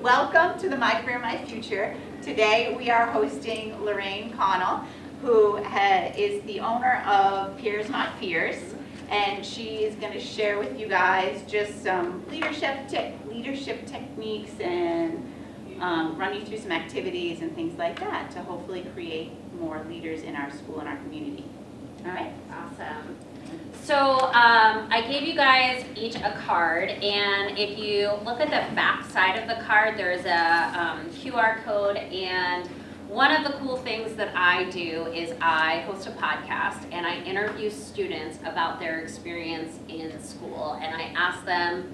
Welcome to the My Career, My Future. Today we are hosting Lorraine Connell, who is the owner of Peers Not Fears, and she is going to share with you guys just some leadership techniques and run you through some activities and things like that to hopefully create more leaders in our school and our community. All right? Awesome. So I gave you guys each a card, and if you look at the back side of the card, there's a QR code, and one of the cool things that I do is I host a podcast, and I interview students about their experience in school, and I ask them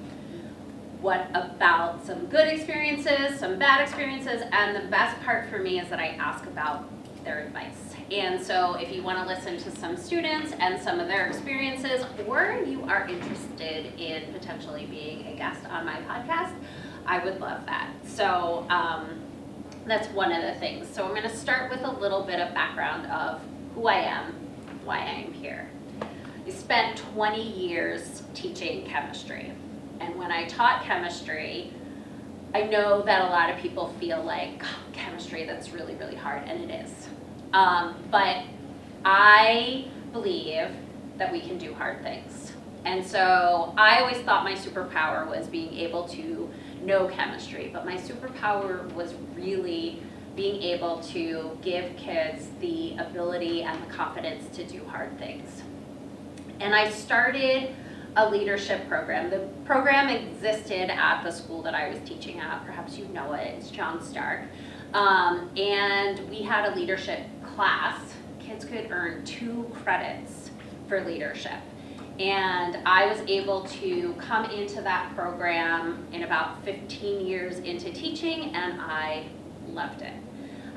what about some good experiences, some bad experiences, and the best part for me is that I ask about their advice. And so if you want to listen to some students and some of their experiences, or you are interested in potentially being a guest on my podcast, I would love that. So that's one of the things. So I'm going to start with a little bit of background of who I am, why I am here. I spent 20 years teaching chemistry. And when I taught chemistry, I know that a lot of people feel like, oh, chemistry, that's really, really hard, and it is. But I believe that we can do hard things. And so I always thought my superpower was being able to know chemistry, but my superpower was really being able to give kids the ability and the confidence to do hard things. And I started a leadership program. The program existed at the school that I was teaching at. Perhaps you know it. It's John Stark. And we had a leadership class. Kids could earn 2 credits for leadership. And I was able to come into that program in about 15 years into teaching, and I loved it.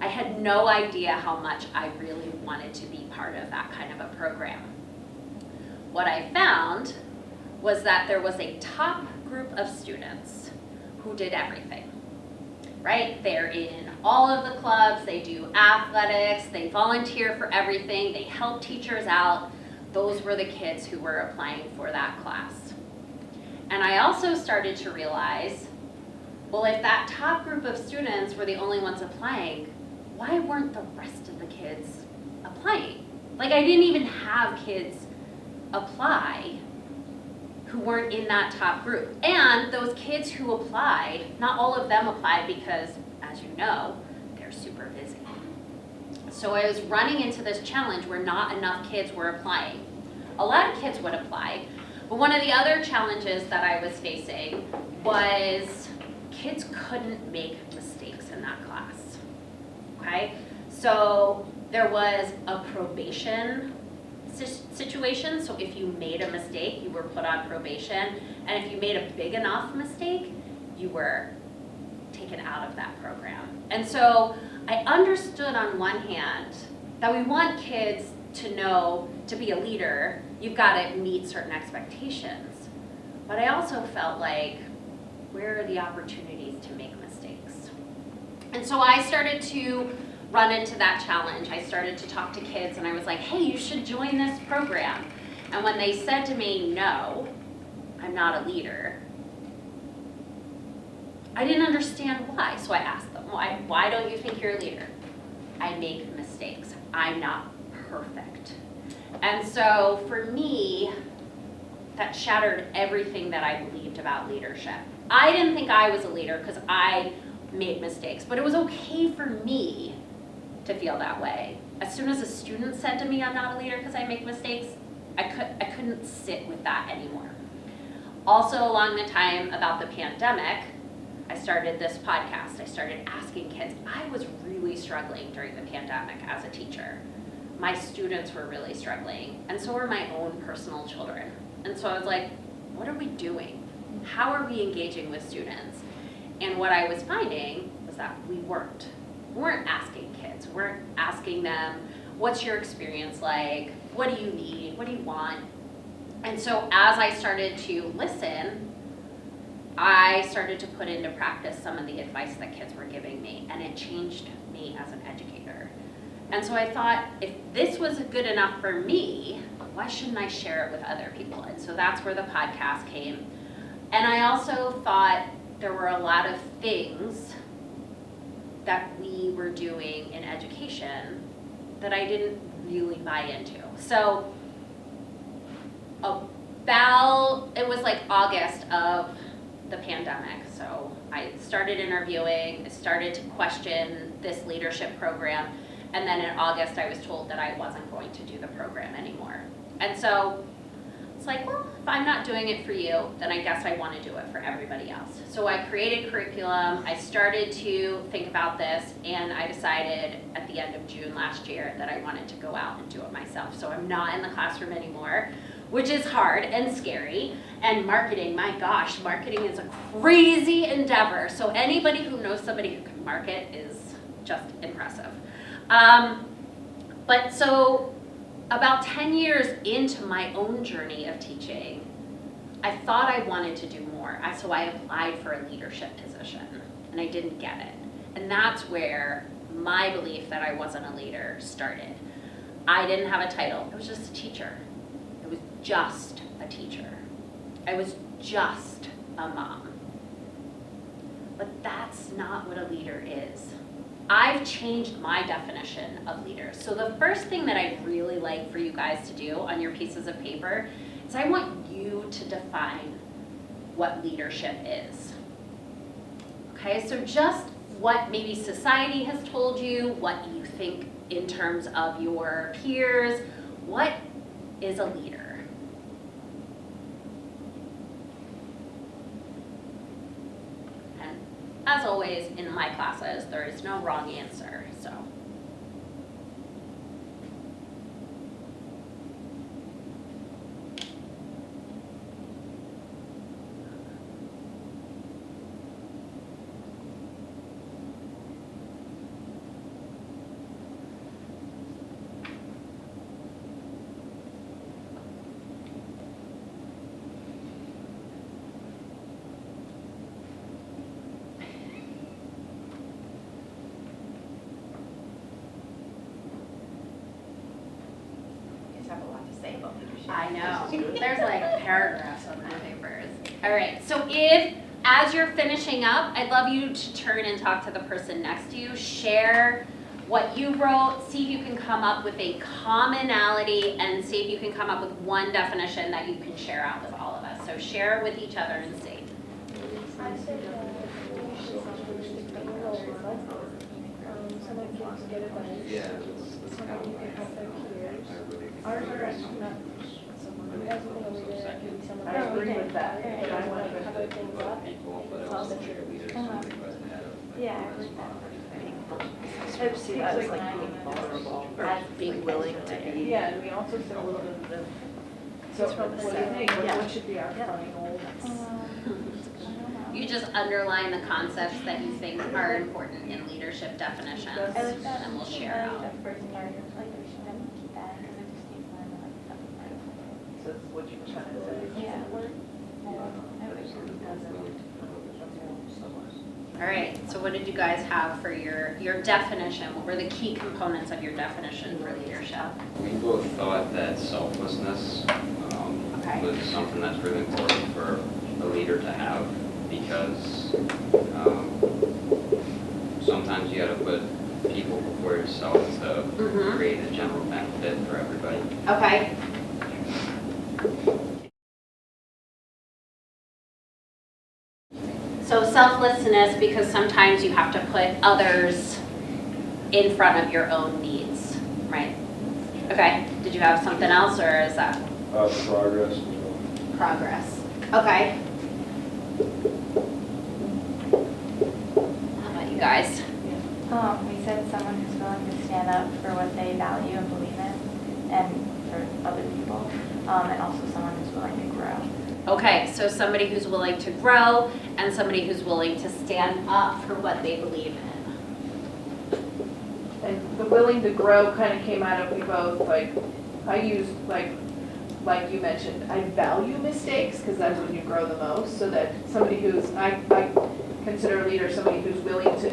I had no idea how much I really wanted to be part of that kind of a program. What I found was that there was a top group of students who did everything, right? They're in all of the clubs, they do athletics, they volunteer for everything, they help teachers out. Those were the kids who were applying for that class. And I also started to realize, well, if that top group of students were the only ones applying, why weren't the rest of the kids applying? Like, I didn't even have kids apply who weren't in that top group. And those kids who applied, not all of them applied because, as you know, they're super busy. So I was running into this challenge where not enough kids were applying. A lot of kids would apply, but one of the other challenges that I was facing was kids couldn't make mistakes in that class, okay? So there was a probation situation, so if you made a mistake, you were put on probation, and if you made a big enough mistake, you were taken out of that program. And so I understood on one hand that we want kids to know to be a leader, you've got to meet certain expectations. But I also felt like, where are the opportunities to make mistakes? And so I started to run into that challenge. I started to talk to kids and I was like, hey, you should join this program. And when they said to me, no, I'm not a leader, I didn't understand why. So I asked them, why don't you think you're a leader? I make mistakes. I'm not perfect. And so for me, that shattered everything that I believed about leadership. I didn't think I was a leader because I made mistakes, but it was okay for me to feel that way. As soon as a student said to me, I'm not a leader because I make mistakes, I couldn't sit with that anymore. Also, along the time about the pandemic, I started this podcast. I started asking kids. I was really struggling during the pandemic as a teacher. My students were really struggling, and so were my own personal children. And so I was like, what are we doing? How are we engaging with students? And what I was finding was that we weren't asking kids. We weren't asking them, what's your experience like? What do you need? What do you want? And so as I started to listen, I started to put into practice some of the advice that kids were giving me, and it changed me as an educator. And so I thought, if this was good enough for me, why shouldn't I share it with other people? And so that's where the podcast came. And I also thought there were a lot of things that we were doing in education that I didn't really buy into. So it was like August of the pandemic. So I started interviewing, I started to question this leadership program. And then in August, I was told that I wasn't going to do the program anymore. And so it's like, well, if I'm not doing it for you, then I guess I want to do it for everybody else. So I created curriculum, I started to think about this, and I decided at the end of June last year that I wanted to go out and do it myself. So I'm not in the classroom anymore, which is hard and scary. And marketing, my gosh, marketing is a crazy endeavor. So anybody who knows somebody who can market is just impressive. But so about 10 years into my own journey of teaching, I thought I wanted to do more. So I applied for a leadership position and I didn't get it. And that's where my belief that I wasn't a leader started. I didn't have a title, I was just a teacher. I was just a teacher. I was just a mom. But that's not what a leader is. I've changed my definition of leaders. So the first thing that I'd really like for you guys to do on your pieces of paper is I want you to define what leadership is. Okay, so just what maybe society has told you, what you think in terms of your peers, what is a leader? As always, in my classes, there is no wrong answer, so. I know, there's like paragraphs on my papers. All right, so as you're finishing up, I'd love you to turn and talk to the person next to you, share what you wrote, see if you can come up with a commonality, and see if you can come up with one definition that you can share out with all of us. So share with each other and see. Yeah. I agree with that, but I want to cover things up. Yeah, I heard that. I see that as like being vulnerable, or being willing to be. Yeah, and we also said a little bit of the, so what do you think, what should be our final? You just underline the concepts that you think are important in leadership definitions, I like that. and we'll share out. The first part, like, we should have to keep that, because it just takes time to like stuff apart. So that's what you're trying to say. Yeah. I wish it doesn't. All right, so what did you guys have for your definition? What were the key components of your definition for leadership? We both thought that selflessness Okay. was something that's really important for a leader to have, because sometimes you gotta put people before yourself to Mhm. create a general benefit for everybody. Okay. So selflessness, because sometimes you have to put others in front of your own needs, right? Okay, did you have something else, or is that Progress as well. progress? Okay. How about you guys? We said someone who's willing to stand up for what they value and believe in, and for other people, and also someone who's willing to grow. Okay, so somebody who's willing to grow and somebody who's willing to stand up for what they believe in. And the willing to grow kind of came out of, we both, like, I use, like you mentioned, I value mistakes, because that's when you grow the most, so that somebody who's, I consider a leader somebody who's willing to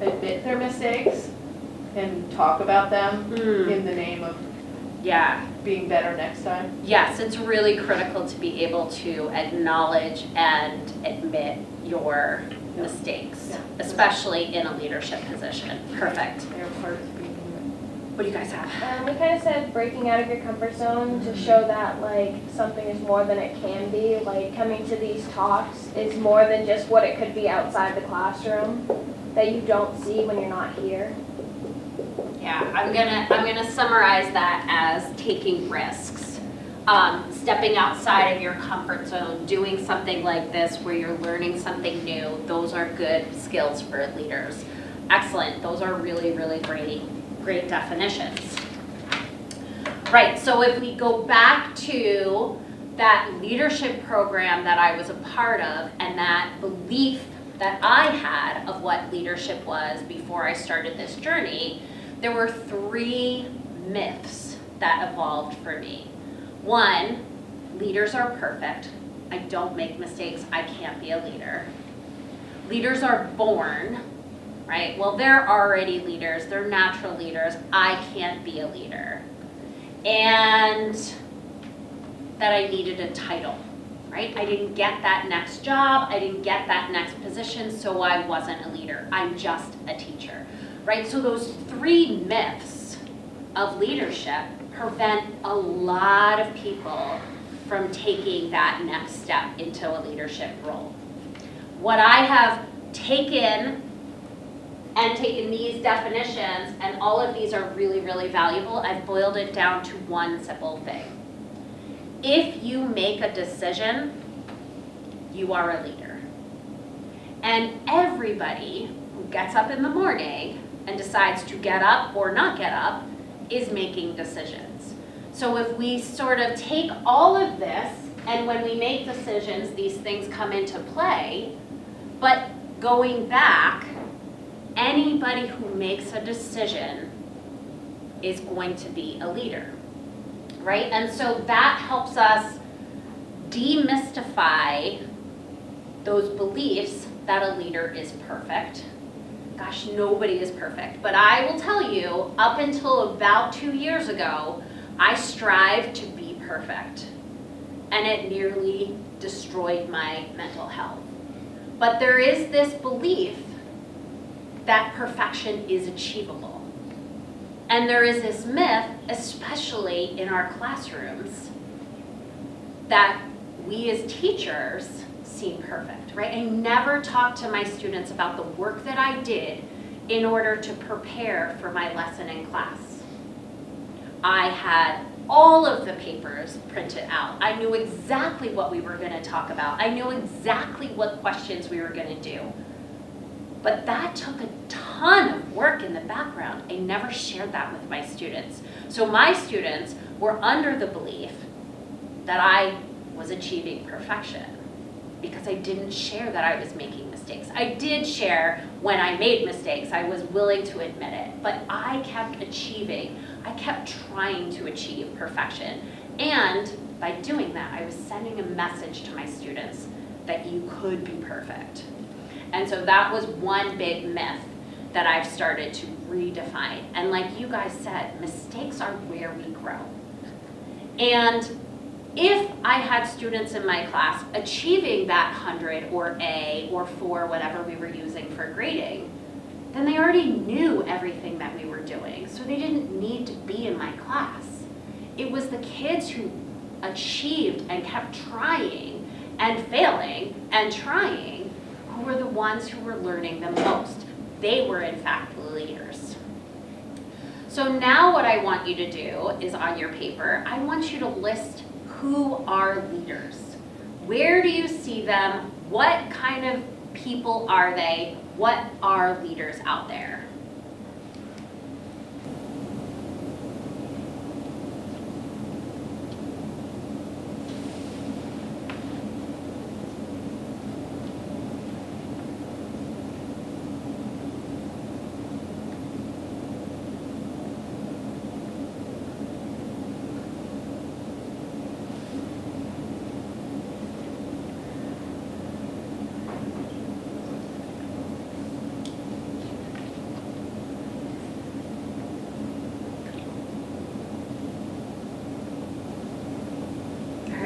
admit their mistakes and talk about them in the name of Yeah. being better next time? Yes, it's really critical to be able to acknowledge and admit your mistakes, Yeah. especially in a leadership position. Perfect. They're part of being human. What do you guys have? We kind of said breaking out of your comfort zone to show that like something is more than it can be. Like coming to these talks is more than just what it could be outside the classroom that you don't see when you're not here. Yeah, I'm gonna summarize that as taking risks, stepping outside of your comfort zone, doing something like this where you're learning something new. Those are good skills for leaders. Excellent. Those are really, really great definitions. Right. So if we go back to that leadership program that I was a part of and that belief that I had of what leadership was before I started this journey, there were 3 myths that evolved for me. 1, leaders are perfect. I don't make mistakes. I can't be a leader. Leaders are born, right? Well, they're already leaders. They're natural leaders. I can't be a leader. And that I needed a title, right? I didn't get that next job. I didn't get that next position, so I wasn't a leader. I'm just a teacher. Right, so those 3 myths of leadership prevent a lot of people from taking that next step into a leadership role. What I have taken these definitions, and all of these are really, really valuable, I've boiled it down to one simple thing. If you make a decision, you are a leader. And everybody who gets up in the morning and decides to get up or not get up is making decisions. So if we sort of take all of this, and when we make decisions, these things come into play, but going back, anybody who makes a decision is going to be a leader, right? And so that helps us demystify those beliefs that a leader is perfect. Gosh, nobody is perfect, but I will tell you, up until about 2 years ago, I strived to be perfect, and it nearly destroyed my mental health. But there is this belief that perfection is achievable. And there is this myth, especially in our classrooms, that we as teachers seem perfect, right? I never talk to my students about the work that I did in order to prepare for my lesson in class. I had all of the papers printed out. I knew exactly what we were going to talk about. I knew exactly what questions we were going to do. But that took a ton of work in the background. I never shared that with my students. So my students were under the belief that I was achieving perfection, because I didn't share that I was making mistakes. I did share when I made mistakes. I was willing to admit it, but I kept achieving. I kept trying to achieve perfection. And by doing that, I was sending a message to my students that you could be perfect. And so that was one big myth that I've started to redefine. And like you guys said, mistakes are where we grow. And if I had students in my class achieving that 100 or A or 4, whatever we were using for grading, then they already knew everything that we were doing. So they didn't need to be in my class. It was the kids who achieved and kept trying and failing and trying who were the ones who were learning the most. They were, in fact, the leaders. So now what I want you to do is, on your paper, I want you to list who are leaders. Where do you see them? What kind of people are they? What are leaders out there?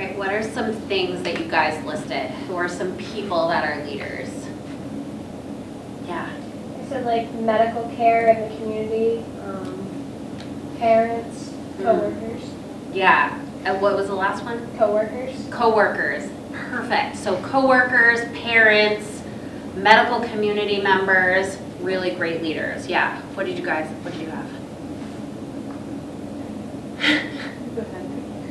right, what are some things that you guys listed? Who are some people that are leaders? Yeah. I said like medical care in the community, parents, coworkers, Yeah. And what was the last one? coworkers. Coworkers. Perfect. So coworkers, parents, medical community members, really great leaders. Yeah. What did you have?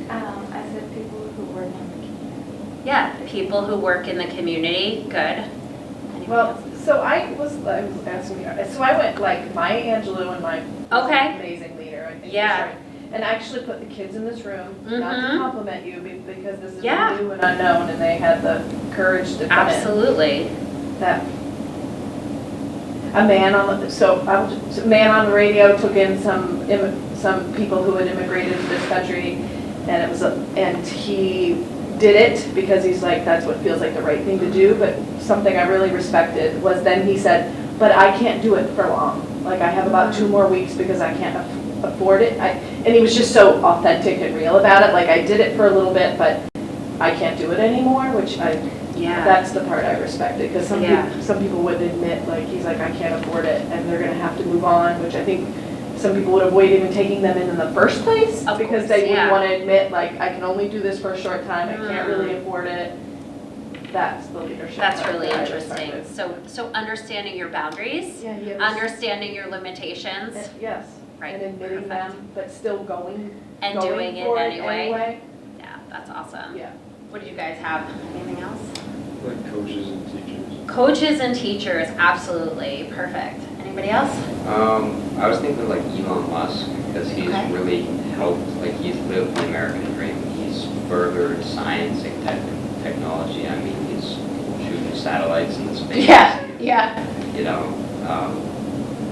I said people who work in the community. Yeah, people who work in the community. Good. Anyone Well, else? so I was asking you, so I went like Maya Angelou and my Okay. amazing leader, I think. Yeah. is right. And I actually put the kids in this room, not Mhm. to compliment you, because this is Yeah. new and unknown, and they had the courage to come in. Absolutely. That a man on the, a man on the radio took in some people who had immigrated to this country, and it was and he did it because he's like, that's what feels like the right thing to do. But something I really respected was then he said, but I can't do it for long. Like I have about 2 more weeks because I can't afford it. And he was just so authentic and real about it. Like I did it for a little bit, but I can't do it anymore, which Yeah. that's the part I respected, because Yeah. some people wouldn't admit, like, he's like, I can't afford it, and they're gonna have to move on, which I think some people would avoid even taking them in the first place, Of because course, they yeah. wouldn't wanna admit, like, I can only do this for a short time, I can't really afford it. That's the leadership. That's part really that I interesting. respected. So understanding your boundaries, Yeah, yes. understanding your limitations, Yes, right? and admitting Perfect. them, but still going And going doing it for anyway. Yeah, that's awesome. Yeah. What did you guys have? Anything else? Like coaches and teachers. Coaches and teachers, absolutely. Perfect. Anybody else? I was thinking like Elon Musk, because he's Okay. really helped, like he's lived the American dream. He's furthered science and technology. I mean, he's shooting satellites into space. Yeah. You know,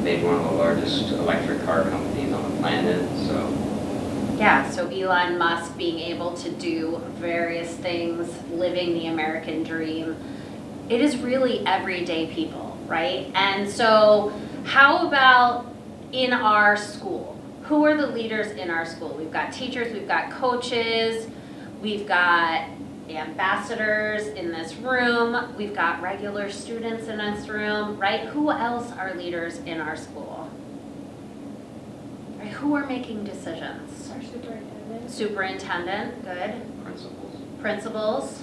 made one of the largest electric car companies on the planet, so. Yeah, so Elon Musk being able to do various things, living the American dream. It is really everyday people, right? And so how about in our school? Who are the leaders in our school? We've got teachers, we've got coaches, we've got ambassadors in this room, we've got regular students in this room, right? Who else are leaders in our school? Right, who are making decisions? Our superintendent. Superintendent, good. Principles. Principals.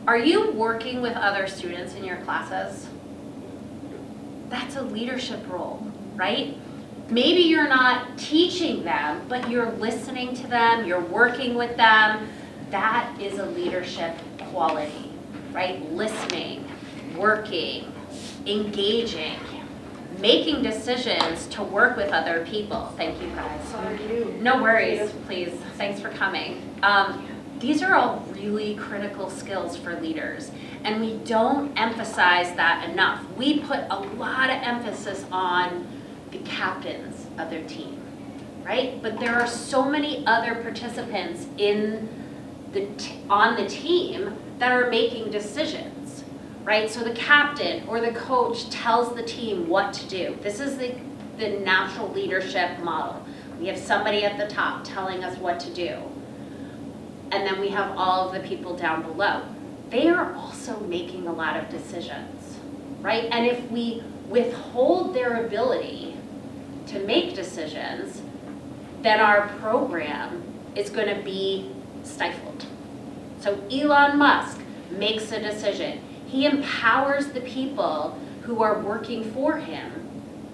Are you working with other students in your classes? That's a leadership role, right? Maybe you're not teaching them, but you're listening to them, you're working with them. That is a leadership quality, right? Listening, working, engaging, making decisions to work with other people. Thank you guys. Sorry, you. No worries, please. Thanks for coming. These are all really critical skills for leaders, and we don't emphasize that enough. We put a lot of emphasis on the captains of their team, right? But there are so many other participants on the team that are making decisions, right? So the captain or the coach tells the team what to do. This is the natural leadership model. We have somebody at the top telling us what to do. And then we have all of the people down below. They are also making a lot of decisions, right? And if we withhold their ability to make decisions, then our program is going to be stifled. So Elon Musk makes a decision. He empowers the people who are working for him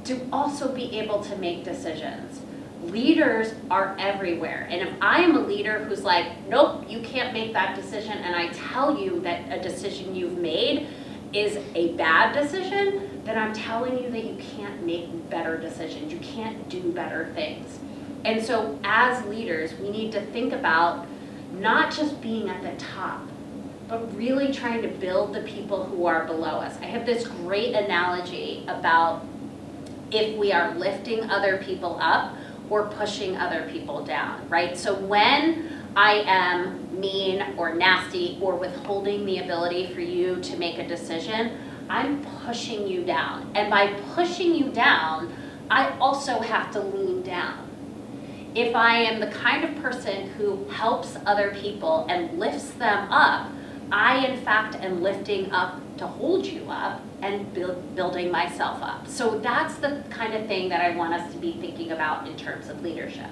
to also be able to make decisions. Leaders are everywhere. And if I am a leader who's like, nope, you can't make that decision, and I tell you that a decision you've made is a bad decision, then I'm telling you that you can't make better decisions. You can't do better things. And so as leaders, we need to think about not just being at the top, but really trying to build the people who are below us. I have this great analogy about if we are lifting other people up or pushing other people down, right? So when I am mean or nasty or withholding the ability for you to make a decision, I'm pushing you down. And by pushing you down, I also have to lean down. if I am the kind of person who helps other people and lifts them up, I in fact am lifting up to hold you up and building myself up. So that's the kind of thing that I want us to be thinking about in terms of leadership.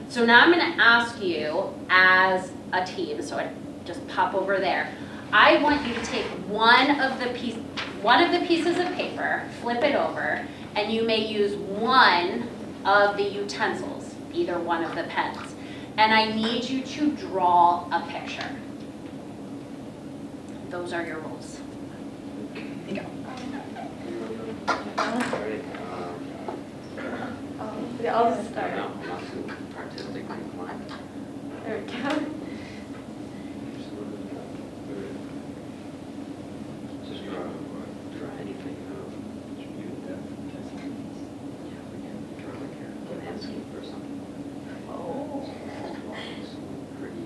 So now I'm going to ask you as a team, so I just pop over there. I want you to take one of the pieces of paper, flip it over, and you may use one of the utensils, either one of the pens. And I need you to draw a picture. Those are your rules. Go. I'll just start. No, I'm not too artistic inclined. There we go. Just draw anything. Draw like a landscape or something. Oh. Some pretty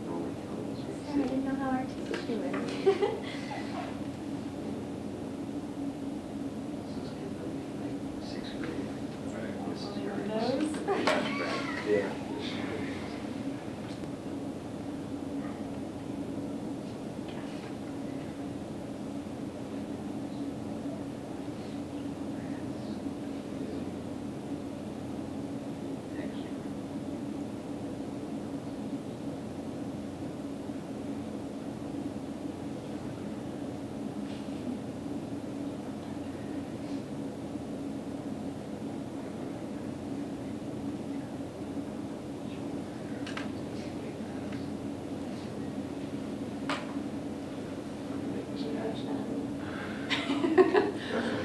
rolling hills. I didn't know how artistic you were. This is like 6th grade. This is very Nose. Yeah.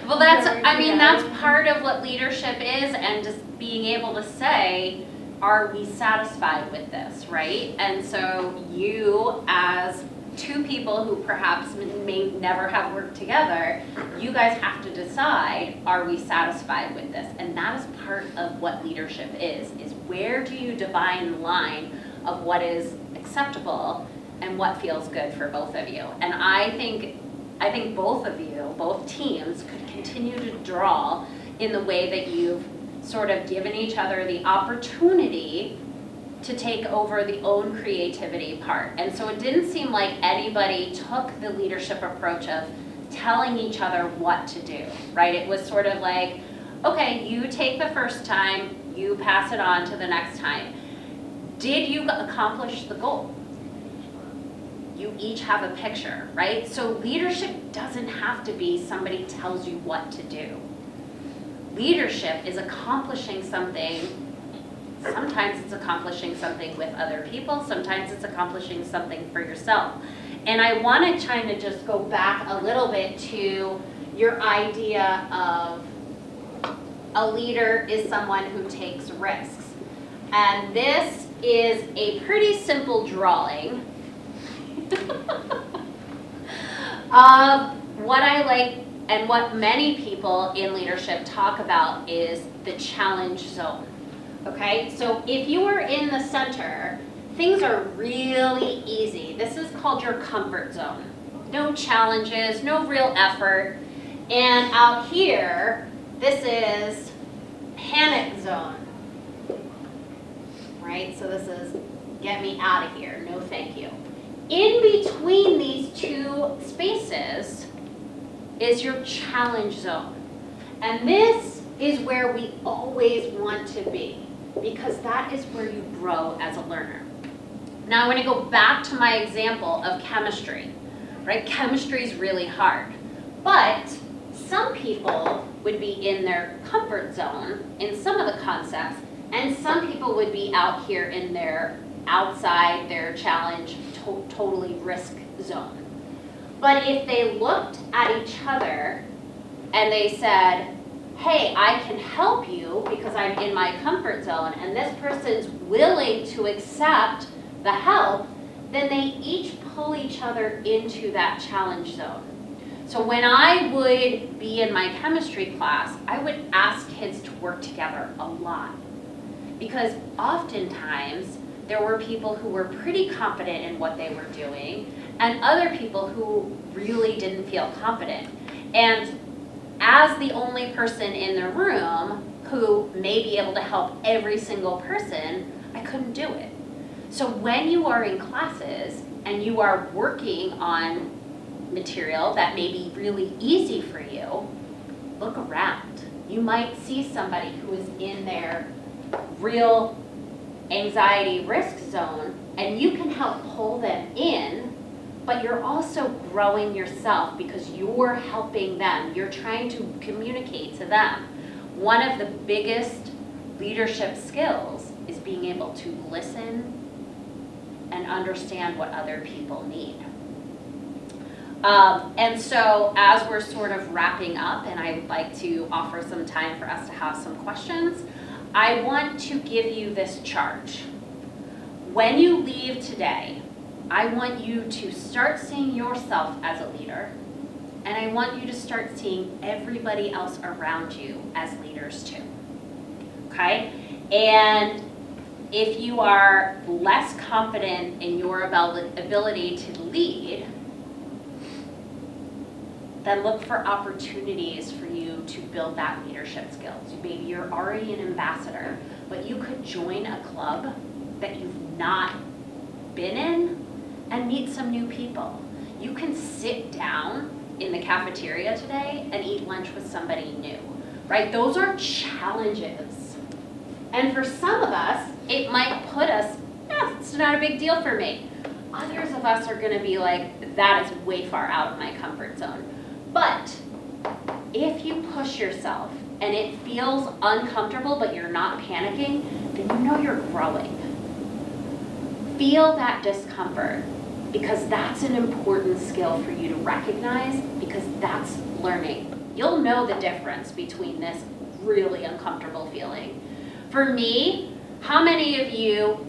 Well, that's part of what leadership is, and just being able to say, are we satisfied with this, right? And so you, as two people who perhaps may never have worked together, you guys have to decide, are we satisfied with this? And that is part of what leadership is where do you define the line of what is acceptable and what feels good for both of you? And I think both of you, both teams, could continue to draw in the way that you've sort of given each other the opportunity to take over the own creativity part. And so it didn't seem like anybody took the leadership approach of telling each other what to do, right? It was sort of like, okay, you take the first time, you pass it on to the next time. Did you accomplish the goal? You each have a picture, right? So leadership doesn't have to be somebody tells you what to do. Leadership is accomplishing something. Sometimes it's accomplishing something with other people. Sometimes it's accomplishing something for yourself. And I want to kind of just go back a little bit to your idea of a leader is someone who takes risks. And this is a pretty simple drawing of what I like and what many people in leadership talk about is the challenge zone. Okay, so if you are in the center, things are really easy. This is called your comfort zone. No challenges, no real effort. And out here, this is panic zone. Right, so this is get me out of here, no thank you. In between these two spaces is your challenge zone. And this is where we always want to be, because that is where you grow as a learner. Now I'm going to go back to my example of chemistry, right? Chemistry is really hard, but some people would be in their comfort zone in some of the concepts, and some people would be out here in their outside, their challenge, totally risk zone. But if they looked at each other and they said, hey, I can help you because I'm in my comfort zone, and this person's willing to accept the help, then they each pull each other into that challenge zone. So when I would be in my chemistry class, I would ask kids to work together a lot. Because oftentimes, there were people who were pretty confident in what they were doing, and other people who really didn't feel confident. And as the only person in the room who may be able to help every single person, I couldn't do it. So when you are in classes and you are working on material that may be really easy for you, look around. You might see somebody who is in their real anxiety risk zone, and you can help pull them in, but you're also growing yourself because you're helping them. You're trying to communicate to them. One of the biggest leadership skills is being able to listen and understand what other people need. And so as we're sort of wrapping up, and I would like to offer some time for us to have some questions, I want to give you this charge. When you leave today, I want you to start seeing yourself as a leader, and I want you to start seeing everybody else around you as leaders too, okay? And if you are less confident in your ability to lead, then look for opportunities for you to build that leadership skills. Maybe you're already an ambassador, but you could join a club that you've not been in and meet some new people. You can sit down in the cafeteria today and eat lunch with somebody new, right? Those are challenges. And for some of us, it might put us, it's not a big deal for me. Others of us are gonna be like, that is way far out of my comfort zone. But if you push yourself and it feels uncomfortable but you're not panicking, then you know you're growing. Feel that discomfort, because that's an important skill for you to recognize, because that's learning. You'll know the difference between this really uncomfortable feeling. For me, how many of you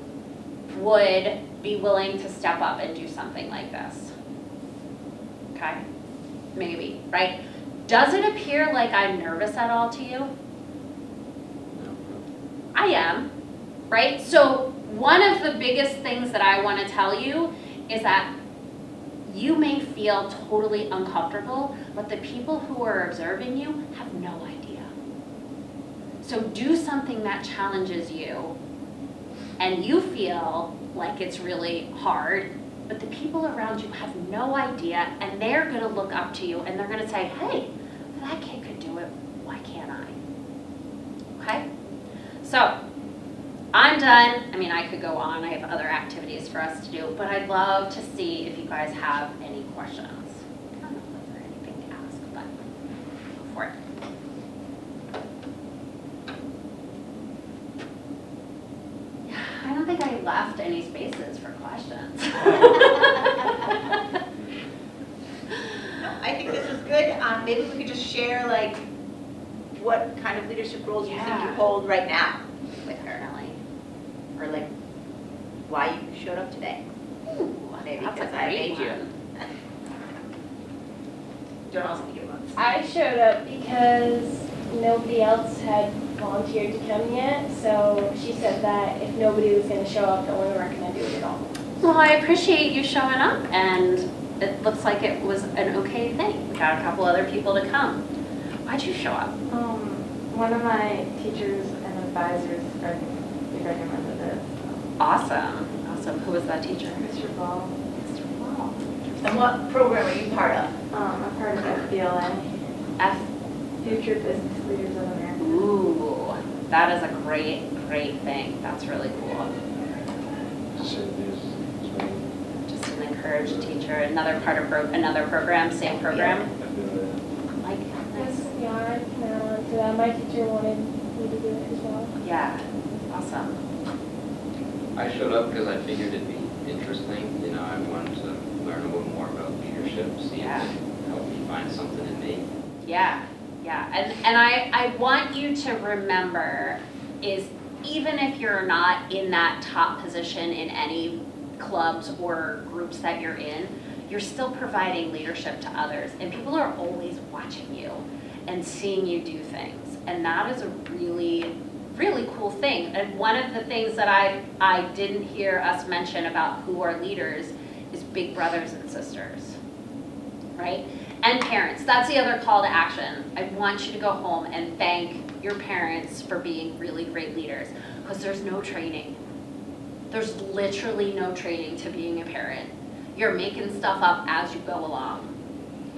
would be willing to step up and do something like this? Okay, maybe, right? Does it appear like I'm nervous at all to you? I am, right? So one of the biggest things that I want to tell you is that you may feel totally uncomfortable, but the people who are observing you have no idea. So do something that challenges you and you feel like it's really hard, but the people around you have no idea, and they're going to look up to you and they're going to say, hey, that kid could do it, why can't I? Okay? So I'm done. I mean, I could go on. I have other activities for us to do, but I'd love to see if you guys have any questions. I don't know if there's anything to ask, but go for it. I don't think I left any spaces for questions. No, I think this is good. Maybe we could just share like what kind of leadership roles you think you Yeah. hold right now with her, or like why you showed up today. Ooh, Maybe that's a because I great made you. one. Don't also give us. I showed up because nobody else had volunteered to come yet, so she said that if nobody was going to show up, the only way I can do it at all. Well, I appreciate you showing up, and it looks like it was an okay thing. We got a couple other people to come. Why'd you show up? One of my teachers and advisors recommended it. Awesome. Awesome. Who was that teacher? Mr. Ball, Mr. Wall. And what program are you part of? I'm part of FBLA, Future Business Leaders of America. Ooh, that is a great, great thing. That's really cool. Just an encouraged teacher. Another part of another program, same program. Like, nice. Yeah, I can add on to that. My teacher wanted me to do it as well. Yeah, awesome. I showed up because I figured it'd be interesting. You know, I wanted to learn a little more about leadership, see Yeah. if it could help me find something in me. Yeah, yeah. And I want you to remember is even if you're not in that top position in any clubs or groups that you're in, you're still providing leadership to others, and people are always watching you and seeing you do things, and that is a really, really cool thing. And one of the things that I didn't hear us mention about who are leaders is big brothers and sisters, right? And parents. That's the other call to action. I want you to go home and thank your parents for being really great leaders, because there's no training. There's literally no training to being a parent. You're making stuff up as you go along,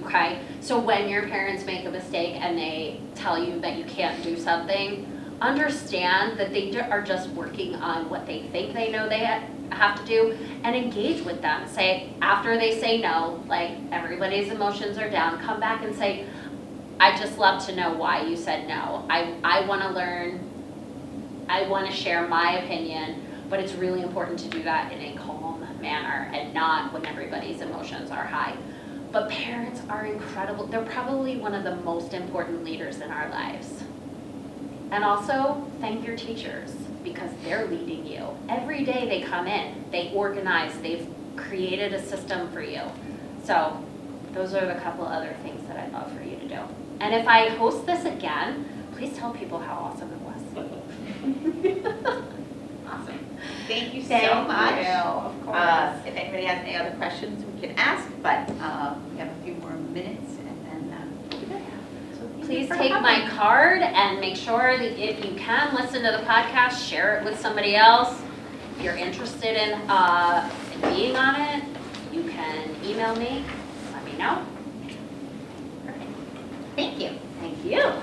okay? So when your parents make a mistake and they tell you that you can't do something, understand that they are just working on what they think they know they have to do, and engage with them. Say, after they say no, like everybody's emotions are down, come back and say, I just love to know why you said no. I want to learn, I want to share my opinion, but it's really important to do that in a calm manner and not when everybody's emotions are high. But parents are incredible. They're probably one of the most important leaders in our lives. And also, thank your teachers, because they're leading you. Every day they come in, they organize, they've created a system for you. So those are the couple other things that I'd love for you to do. And if I host this again, please tell people how awesome it was. Awesome. Thank you so Thank much. you, of course. If anybody has any other questions, we can ask, but we have a few more minutes and then we'll be good. So thank you Please for take coming. my card and make sure that if you can, listen to the podcast, share it with somebody else. If you're interested in being on it, you can email me, let me know. Perfect. Thank you. Thank you.